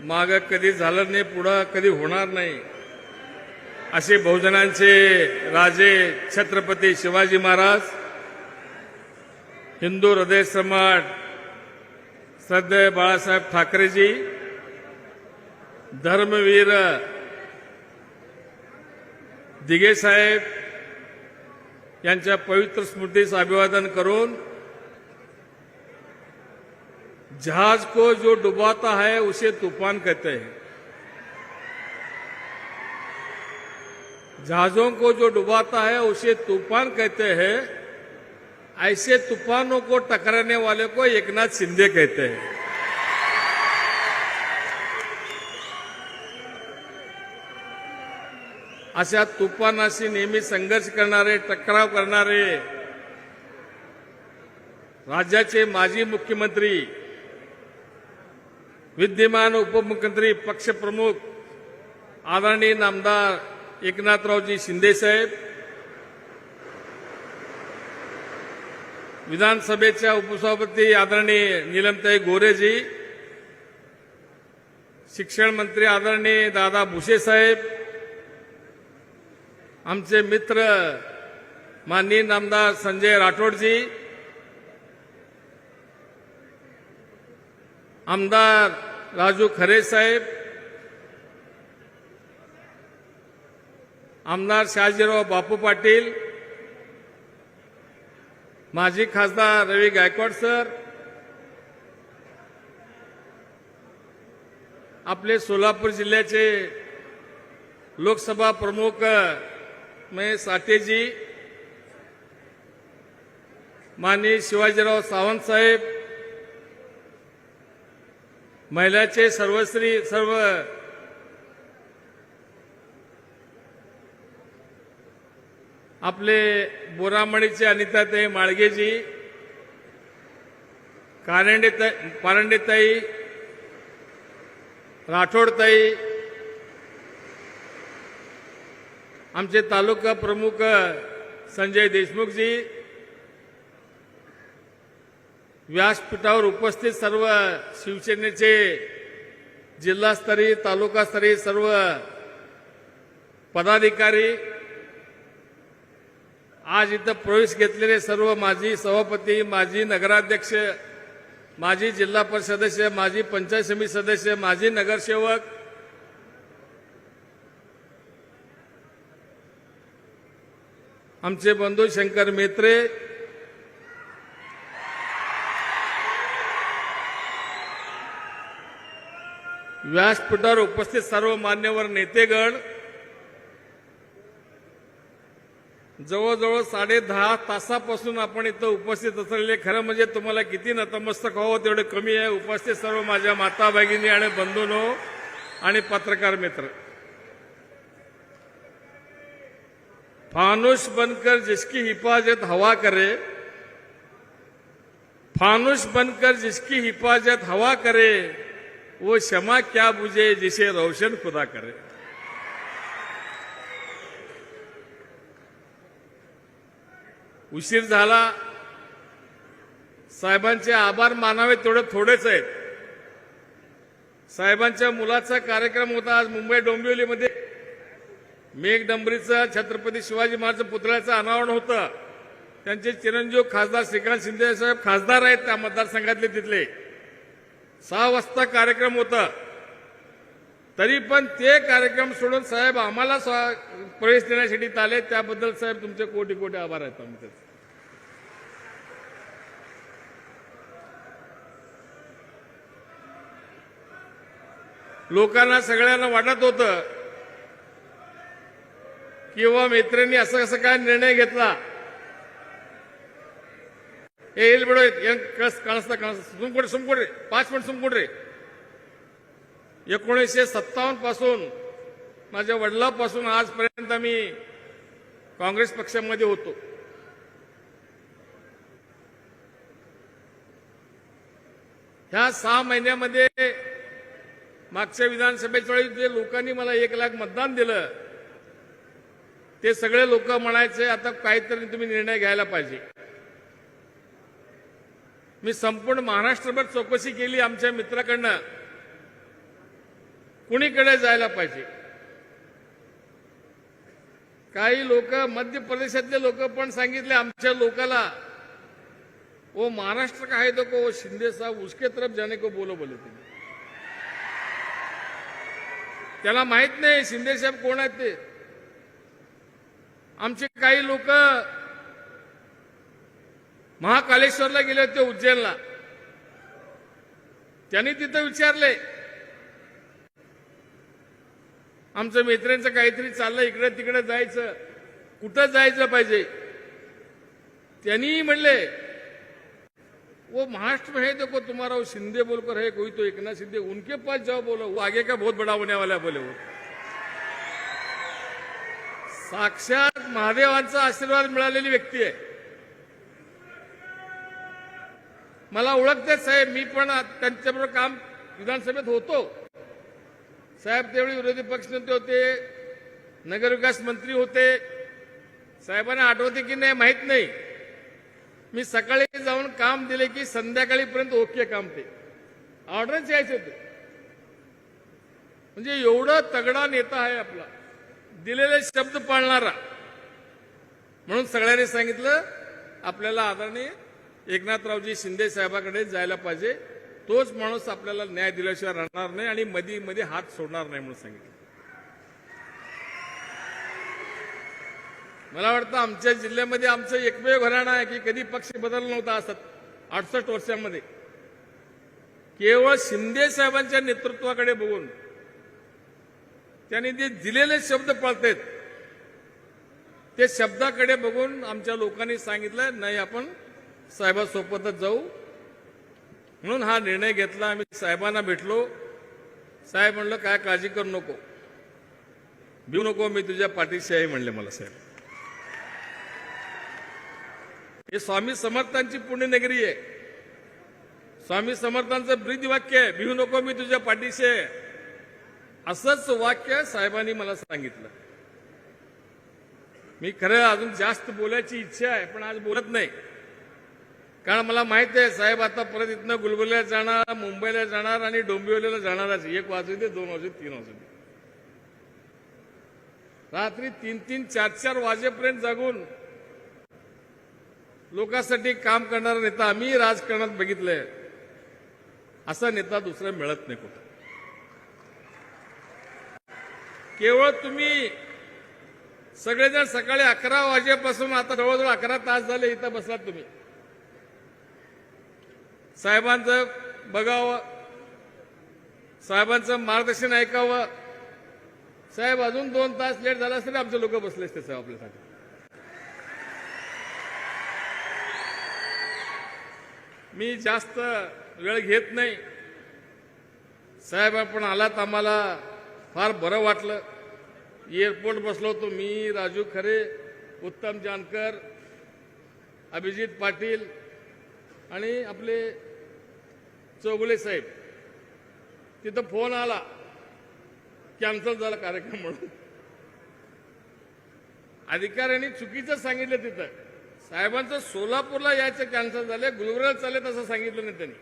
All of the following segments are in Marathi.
मागं कधी झालं नाही, पुढं कधी होणार नाही, असे बहुजनांचे राजे छत्रपती शिवाजी महाराज, हिंदू हृदय सम्राट श्रद्धेय बाळासाहेब ठाकरेजी, धर्मवीर दिघे साहेब यांच्या पवित्र स्मृतीस अभिवादन करून, जहाज को जो डुबाता है उसे तूफान कहते हैं, जहाजों को जो डुबाता है उसे तूफान कहते हैं, ऐसे तूफानों को टकराने वाले को एकनाथ शिंदे कहते हैं। अशा तुफानाशी नेहमी संघर्ष करणारे, टकराव करणारे राज्याचे माजी मुख्यमंत्री, विद्यमान उपमुख्यमंत्री, पक्षप्रमुख आदरणीय नामदार एकनाथरावजी शिंदे साहेब, विधानसभेच्या उपसभापती आदरणीय नीलमताई गोरेजी, शिक्षण मंत्री आदरणीय दादा भुसे साहेब, आमचे मित्र माननीय नामदार संजय राठोडजी, आमदार राजू खरे साहेब, आमदार शहाजीराव बापू पाटील, माजी खासदार रवी गायकवाड सर, आपले सोलापूर जिल्ह्याचे लोकसभा प्रमुख महेश साठेजी, माननीय शिवाजीराव सावंत साहेब, महिलाचे सर्व आपले बोरामणीचे अनिताताई माळगेजी, पारंडेताई, राठोडताई, आमचे तालुका प्रमुख संजय देशमुखजी, व्यासपीठावर उपस्थित सर्व शिवसेनेचे जिल्हास्तरीय, तालुकास्तरीय सर्व पदाधिकारी, आज इथं प्रवेश घेतलेले सर्व माजी सभापती, माजी नगराध्यक्ष, माजी जिल्हा परिषद सदस्य, माजी पंचायत समिती सदस्य, माजी नगरसेवक, आमचे बंधू शंकर मेत्रे, व्यासपीठावर उपस्थित सर्व मान्यवर नेतेगण, जवळजवळ 10.5 तासापासून आपण इथं उपस्थित असलेले, खरं म्हणजे तुम्हाला किती नतमस्तक व्हावं तेवढे कमी आहे. उपस्थित सर्व माझ्या माता भगिनी आणि बंधूंनो आणि पत्रकार मित्र, फानुस बनकर जिसकी हिफाजत हवा करे, फानुस बनकर जिसकी हिफाजत हवा करे, वो शमा क्या बुझे जिसे रोशन खुदा करे. उशीर झाला, साहेबांचे आभार मानावे तेवढे थोडेच आहेत. साहेबांच्या मुलाचा कार्यक्रम होता आज मुंबई डोंबिवलीमध्ये, मेघडंबरीचं छत्रपती शिवाजी महाराज पुतळ्याचं अनावरण होतं. त्यांचे चिरंजीव खासदार श्रीकांत शिंदे साहेब खासदार आहेत त्या मतदारसंघातले, तिथले 6 वाजता कार्यक्रम होता. तरी पण ते कार्यक्रम सोडून साहेब आम्हाला प्रवेश देण्यासाठी आले, त्याबद्दल साहेब तुमचे कोटी कोटी आभार आहेत. आमचे लोकांना सगळ्यांना वाटत होतं किंवा मित्रांनी असं कसं काय निर्णय घेतला, येईल बडो सुमकुड रे 5 मिनिट सुमकुड रे. 1957 पासून माझ्या वडिलांपासून आजपर्यंत आम्ही काँग्रेस पक्षामध्ये होतो. ह्या 6 महिन्यामध्ये मागच्या विधानसभेच्या वेळी जे लोकांनी मला 1 लाख मतदान दिलं, ते सगळे लोक म्हणायचे आता काहीतरी तुम्ही निर्णय घ्यायला पाहिजे. मी संपूर्ण महाराष्ट्रभर चौकशी केली आमच्या मित्राकडनं. कुणीकडे जायला पाहिजे. काही लोक मध्य प्रदेशातले लोक पण सांगितले आमच्या लोकाला, वो महाराष्ट्र का है तो को वो शिंदे साहब उसके तरफ जाने को बोलो बोले थे. त्याला माहित नाही शिंदे साहेब कोण आहेत ते. आमचे काही लोक महाकालेश्वरला गेले होते उज्जैनला. त्यांनी तिथं विचारले आमच्या मित्रांचं काहीतरी चाललं इकडे तिकडे जायचं, कुठं जायचं पाहिजे. त्यांनी म्हणले वो महाराष्ट्र में है देखो तुम्हारा वो शिंदे बोलकर है कोई तो एकनाथ शिंदे, उनके पास जाओ बोलो, वो आगे का बहुत बड़ा होने वाला बोले. वो साक्षात महादेवांचा आशीर्वाद मिळालेली व्यक्ती आहे. मला ओळखतेच साहेब, मी पण त्यांच्याबरोबर काम विधानसभेत होतो. साहेब त्यावेळी विरोधी पक्षनेते होते, नगरविकास मंत्री होते. साहेबांना आठवते की नाही माहित नाही. मी सकाळी जाऊन काम दिले की संध्याकाळीपर्यंत ओके काम, ते ऑर्डरच यायचे होते. म्हणजे एवढा तगडा नेता आहे आपला, दिलेले शब्द पाळणारा. म्हणून सगळ्यांनी सांगितलं आपल्याला आदरणीय एकनाथरावजी शिंदे साहेबांकडे जायला पाहिजे. तोच माणूस आपल्याला न्याय दिल्याशिवाय राहणार नाही आणि मध्ये मध्ये हात सोडणार नाही म्हणून सांगितलं. मला वाटतं आमच्या जिल्ह्यामध्ये आमचं एकमेव घराणं आहे की कधी पक्ष बदलला नव्हता असत 68 वर्षांमध्ये. केवळ शिंदे साहेबांच्या नेतृत्वाकडे बघून त्यांनी जे दिलेले शब्द पाळतात ते शब्दाकडे बघून आमच्या लोकांनी सांगितलं नाही आपण साहेबांसोबतच जाऊ. म्हणून हा निर्णय घेतला. आम्ही साहेबांना भेटलो. साहेब म्हणलं काय काळजी करू नको, भिऊ नको, मी तुझ्या पाठीशी आहे म्हणले मला साहेब. हे स्वामी समर्थांची पुण्यनगरी आहे. स्वामी समर्थांचं ब्रीद वाक्य आहे, भिऊ नको मी तुझ्या पाठीशी आहे. असंच वाक्य साहेबांनी मला सांगितलं. मी खरं अजून जास्त बोलायची इच्छा आहे पण आज बोलत नाही, कारण मला माहित आहे साहेब आता परत इथनं गुलबर्ग्याला जाणार, मुंबईला जाणार आणि डोंबिवलीला जाणारच. 1 वाजू दे, 2 वाजू दे, 3 वाजू दे. रात्री 3-3, 4-4 वाजेपर्यंत जागून लोकांसाठी काम करणारा नेता आम्ही राजकारणात बघितलंय. असा नेता दुसरा मिळत नाही कुठं. केवळ तुम्ही सगळेजण सकाळी 11 वाजेपासून आता जवळजवळ 11 तास झाले इथं बसलात तुम्ही. साहेबांचं बघावं, साहेबांचं मार्गदर्शन ऐकावं. साहेब अजून 2 तास लेट झाला तरी आमचे लोक बसले असते साहेब आपल्यासाठी. मी जास्त वेळ घेत नाही. साहेब आपण आलात, आम्हाला फार बरं वाटलं. एअरपोर्ट बसलो होतो मी, राजू खरे, उत्तम जानकर, अभिजित पाटील आणि आपले चौगुले साहेब. तिथं फोन आला कॅन्सल झाला कार्यक्रम म्हणून. अधिकाऱ्यांनी चुकीचं सांगितलं. तिथं साहेबांचं सोलापूरला यायचं कॅन्सल झाले, गुलबर्ग्याला चालले तसं सांगितलं नाही त्यांनी.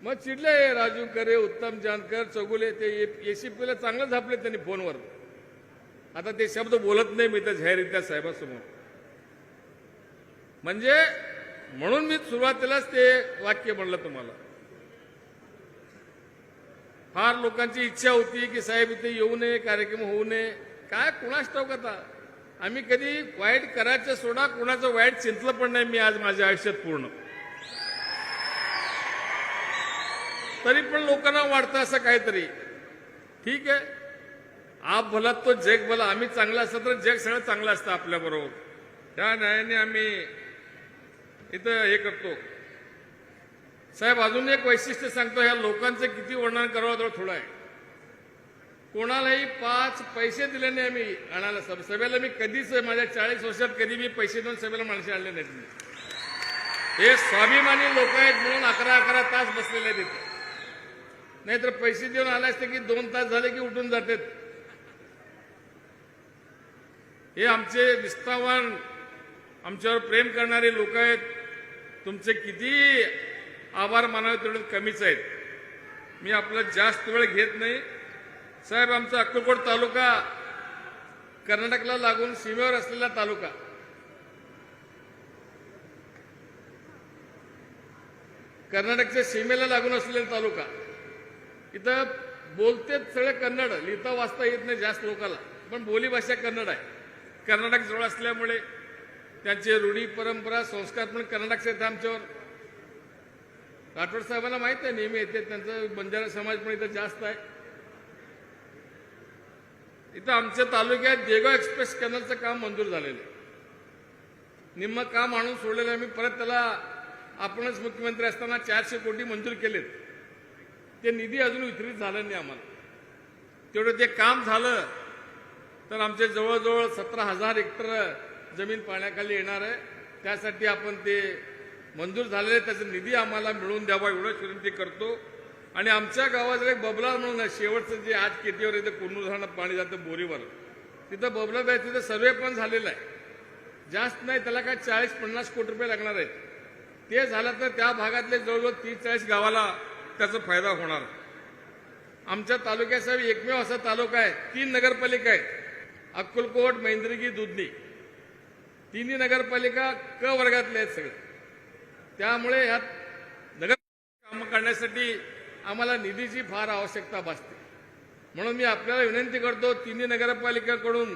मग चिडले राजू खरे, उत्तम जानकर, चौगुले. ते एसीपीला चांगलं झापले त्यांनी फोनवर. आता ते शब्द बोलत नाही मी तर जाहीररित्या साहेबांसमोर. म्हणजे म्हणून मी सुरुवातीलाच ते वाक्य म्हणलं तुम्हाला. फार लोकांची इच्छा होती की साहेब इथे येऊ नये, कार्यक्रम होऊ नये. काय कुणास ठाऊक आता. आम्ही कधी वाईट करायचं सोडा, कुणाचं वाईट चिंतलं पण नाही मी आज माझ्या आयुष्यात पूर्ण. तरी पण लोकांना वाटतं असं काहीतरी. ठीक आहे, आप भला तो जग भला. आम्ही चांगलं असतं तर जग सगळं चांगलं असतं आपल्याबरोबर. त्या न्यायाने आम्ही इथं हे करतो. साहेब अजून एक वैशिष्ट्य सांगतो. ह्या लोकांचं किती वर्णन करावं तेवढं थोडं आहे. कोणालाही 5 पैसे दिले नाही आम्ही आणायला. सभेला मी कधीच माझ्या 40 वर्षात कधी मी पैसे देऊन सभेला माणसे आणले नाहीत. हे स्वाभिमानी लोक आहेत म्हणून 11-11 तास बसलेले आहेत तिथे. नाहीतर पैसे देऊन आले असते की 2 तास झाले की उठून जातात. हे आमचे निष्ठावान, आमच्यावर प्रेम करणारे लोक आहेत. तुमचे किती आभार मानावे तेवढे कमीच आहेत. मी आपला जास्त वेळ घेत नाही. साहेब, आमचा अक्कलकोट तालुका कर्नाटकला लागून सीमेवर असलेला तालुका. कर्नाटकच्या सीमेला लागून असलेला तालुका. इथं बोलते सगळे कन्नड, लिहिता वाचता येत नाही जास्त लोकांना, पण बोलीभाषा कन्नड आहे. कर्नाटक जवळ असल्यामुळे त्यांचे रूढी परंपरा संस्कार पण कर्नाटकचे आहेत आमच्यावर. राठोड साहेबांना माहित आहे, नेहमी येते. त्यांचा बंजारा समाज पण इथं जास्त आहे. इथं आमच्या तालुक्यात देगाव एक्सप्रेस कॅनलचं काम मंजूर झालेलं आहे. निम्म काम आणून सोडलेलं आहे. मी परत त्याला आपणच मुख्यमंत्री असताना 400 कोटी मंजूर केलेत. ते निधी अजून वितरित झालं नाही आम्हाला. तेवढं ते काम झालं तर आमचे जवळजवळ 17,000 हेक्टर जमीन पाण्याखाली येणार आहे. त्यासाठी आपण ते मंजूर झालेले त्याचा निधी आम्हाला मिळवून द्यावा एवढंच विनंती करतो. आणि आमच्या गावात एक बबला म्हणून शेवटचं जे आज केटीवर इथं कुर्नूर धरणात पाणी जातं बोरीवर, तिथं बबला द्यायचं, तिथं सर्वे पण झालेला आहे. जास्त नाही, त्याला काय 40-50 कोटी रुपये लागणार आहेत. ते झालं तर त्या भागातले जवळजवळ 30-40 गावाला त्याचा फायदा होणार. आमच्या तालुक्याचा एकमेव असा तालुका आहे, 3 नगरपालिका आहेत, अक्कलकोट, मैंदर्गी, दुधनी. तिन्ही नगरपालिका क वर्गातले आहेत सगळे. त्यामुळे यात नगर कामं करण्यासाठी आम्हाला निधीची फार आवश्यकता भासते. म्हणून मी आपल्याला विनंती करतो, तिन्ही नगरपालिकाकडून,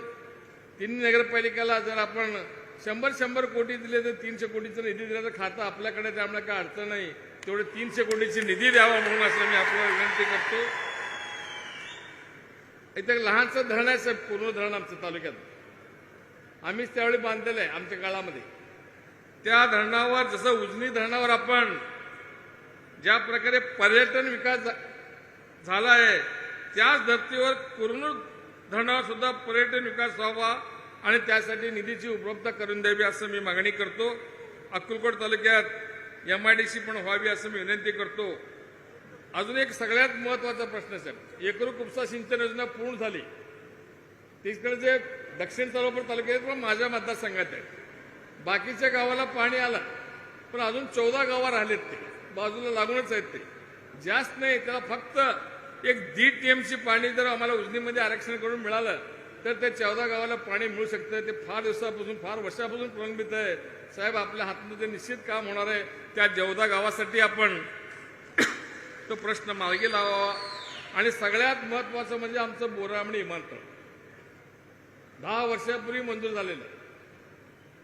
तिन्ही नगरपालिकेला जर आपण 100 कोटी दिले तर 300 कोटीचा निधी दिला तर खातं आपल्याकडे, त्यामुळे काय अडचण नाही. तेवढे 300 कोटीची निधी द्यावा म्हणून असं मी आपल्याला विनंती करतो. इथं लहानसं धरण आहे साहेब, पूर्ण धरण आमच्या तालुक्यात. आम्हीच त्यावेळी बांधलेलं आहे आमच्या काळामध्ये. त्या धरणावर, जसं उजनी धरणावर आपण ज्या प्रकारे पर्यटन विकास झाला आहे, त्याच धर्तीवर कुर्नूर धरणावर सुद्धा पर्यटन विकास व्हावा आणि त्यासाठी निधीची उपलब्धता करून द्यावी असं मी मागणी करतो. अक्कलकोट तालुक्यात MIDC पण व्हावी असं मी विनंती करतो. अजून एक सगळ्यात महत्वाचा प्रश्न साहेब, एकरूप उपसा सिंचन योजना पूर्ण झाली. तिकडे जे दक्षिण सोलापूर तालुक्यात पण माझ्या मतदारसंघात आहे. बाकीच्या गावाला पाणी आलं, पण अजून 14 गावं राहिलेत, ते बाजूला लागूनच आहेत. ते जास्त नाही, त्याला फक्त एक 1.5 TMC पाणी जर आम्हाला उजनीमध्ये आरक्षण करून मिळालं तर ते 14 गावाला पाणी मिळू शकतं. ते फार दिवसापासून, फार वर्षापासून प्रलंबित आहे साहेब. आपल्या हातून ते निश्चित काम होणार आहे. त्या 14 गावासाठी आपण तो प्रश्न मार्गी लावावा. आणि सगळ्यात महत्वाचं म्हणजे आमचं बोरामणी विमानतळ 10 वर्षापूर्वी मंजूर झालेलं.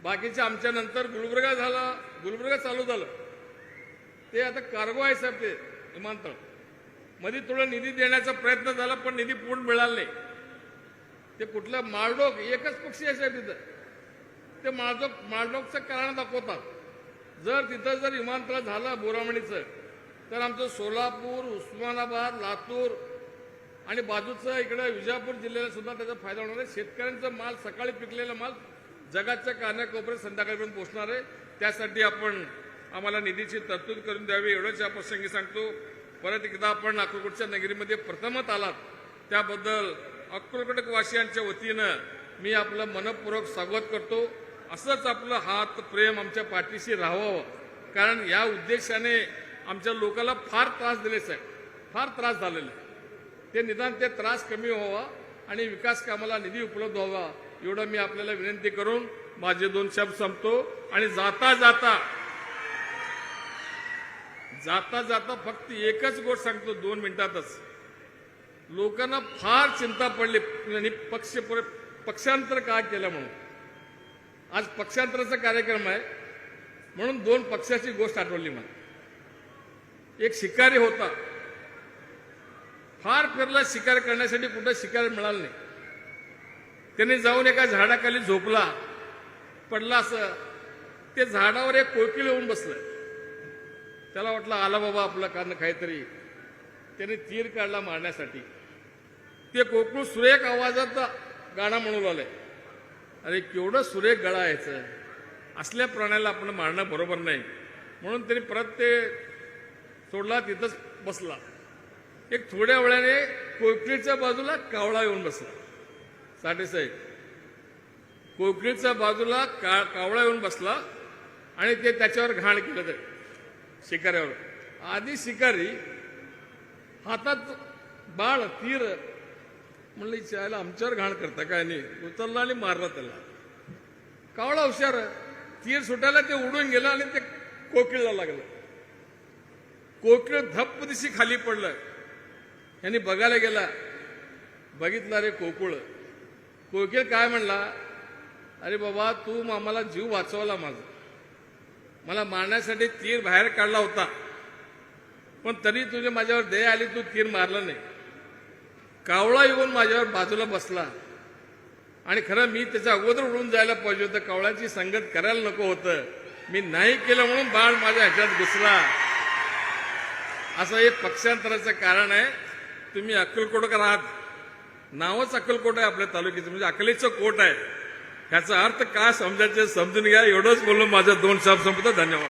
बाकीच्या आमच्या नंतर गुलबर्गा झाला, गुलबर्गा चालू झालं. ते आता कार्गो आहे साहेब. ते विमानतळ मध्ये थोडं निधी देण्याचा प्रयत्न झाला, पण निधी पूर्ण मिळाला नाही. ते कुठलं माळडोक, एकच पक्षी आहे साहेब तिथं. ते माळडोकचं कारण दाखवतात. जर तिथं जर विमानतळ झालं बोरामणीचं तर आमचं सोलापूर, उस्मानाबाद, लातूर आणि बाजूचं इकडे विजापूर जिल्ह्याला सुद्धा त्याचा फायदा होणार आहे. शेतकऱ्यांचा माल, सकाळी पिकलेला माल जगाच्या कानाकोपऱ्यात संध्याकाळपर्यंत पोहोचणार आहे. त्यासाठी आपण आम्हाला निधीची तरतूद करून द्यावी एवढंच या प्रसंगी सांगतो. परत एकदा आपण अक्कलकोटच्या नगरीमध्ये प्रथमच आलात, त्याबद्दल अक्कलकोटवासियांच्या वतीनं मी आपलं मनपूर्वक स्वागत करतो. असंच आपलं हात प्रेम आमच्या पाठीशी राहावं, कारण या उद्देशाने आमच्या लोकांना फार त्रास दिले साहेब, फार त्रास झालेला आहे. ते निदान ते त्रास कमी व्हावा आणि विकास कामाला निधी उपलब्ध व्हावा एवढं मी आपल्याला विनंती करून माझे 2 शब्द संपतो. आणि जाता जाता फक्त एकच गोष्ट सांगतो 2 मिनिटातच. लोकांना फार चिंता पडली आणि पक्षांतर का केलं म्हणून. आज पक्षांतराचा कार्यक्रम आहे म्हणून 2 पक्षाची गोष्ट आठवली मला. एक शिकारी होता, फार फिरला शिकार करण्यासाठी, कुठं शिकार मिळालं नाही. त्याने जाऊन एका झाडाखाली झोपला, पडला असं. ते झाडावर एक कोकिळ येऊन बसलं. त्याला वाटलं आला बाबा आपलं कारण काहीतरी. त्याने तीर काढला मारण्यासाठी. ते कोकिळ सुरेख आवाजात गाणं म्हणू लागलंय. अरे केवढं सुरेख गळा यायचं, असल्या प्राण्याला आपण मारणं बरोबर नाही. म्हणून त्यांनी परत ते सोडला, तिथंच बसला. एक थोड्या वेळाने कोकिळीच्या बाजूला कावळा येऊन बसला. साठेसाहेब, कोकिळीच्या बाजूला कावळा येऊन बसला आणि ते त्याच्यावर घाण केलं. ते शिकाऱ्यावर आधी शिकारी हातात बाळ तीर, म्हणलं इच्छायला आमच्यावर घाण करता काय नाही, उचलला आणि मारला त्याला. कावळा हुशार, तीर सुटायला ते उडून गेलं आणि ते कोकिळला लागलं. कोकिळ धप्प दिशी खाली पडलं. यांनी बघायला गेला, बघितलं रे कोकुळ. कोकिळ काय म्हणला, अरे बाबा तू आम्हाला जीव वाचवला, मला मारण्यासाठी तीर बाहेर काढला होता, पण तरी तुझे माझ्यावर दया आली, तू तीर मारला नाही. कावळा येऊन माझ्यावर बाजूला बसला आणि खरं मी त्याच्या अगोदर उडून जायला पाहिजे होतं, कावळ्याची संगत करायला नको होतं, मी नाही केलं म्हणून बाण माझ्या ह्याच्यात घुसला. असं हे पक्षांतराचं कारण आहे. तुम्ही अक्कलकोटकर आहात, नावच अक्कलकोट आहे आपल्या तालुक्याचं, म्हणजे अकलेचं कोट आहे. ह्याचा अर्थ काय समजायचं समजून घ्या. एवढंच बोलून माझ्या 2 शब्द संपतो. धन्यवाद.